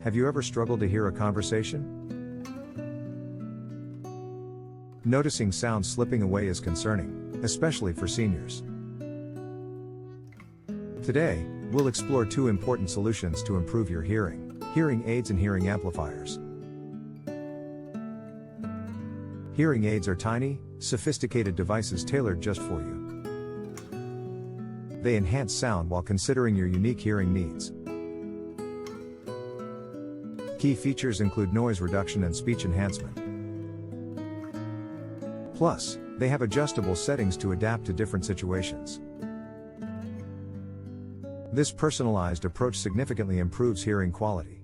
Have you ever struggled to hear a conversation? Noticing sounds slipping away is concerning, especially for seniors. Today, we'll explore two important solutions to improve your hearing: hearing aids and hearing amplifiers. Hearing aids are tiny, sophisticated devices tailored just for you. They enhance sound while considering your unique hearing needs. Key features include noise reduction and speech enhancement. Plus, they have adjustable settings to adapt to different situations. This personalized approach significantly improves hearing quality.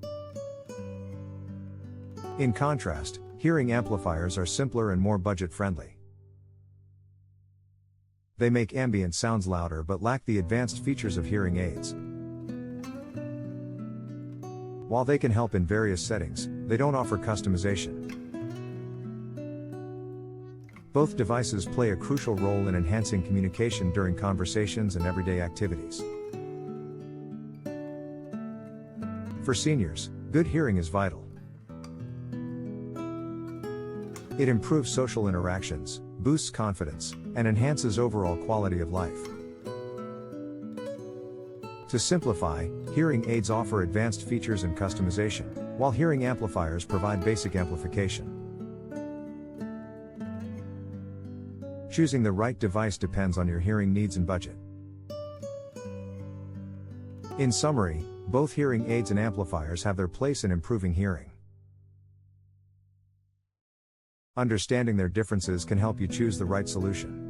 In contrast, hearing amplifiers are simpler and more budget-friendly. They make ambient sounds louder but lack the advanced features of hearing aids. While they can help in various settings, they don't offer customization. Both devices play a crucial role in enhancing communication during conversations and everyday activities. For seniors, good hearing is vital. It improves social interactions, boosts confidence, and enhances overall quality of life. To simplify, hearing aids offer advanced features and customization, while hearing amplifiers provide basic amplification. Choosing the right device depends on your hearing needs and budget. In summary, both hearing aids and amplifiers have their place in improving hearing. Understanding their differences can help you choose the right solution.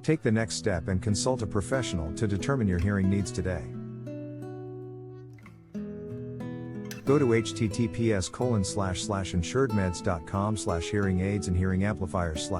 Take the next step and consult a professional to determine your hearing needs today. Go to https://insuredmeds.com/hearing aids and hearing amplifiers/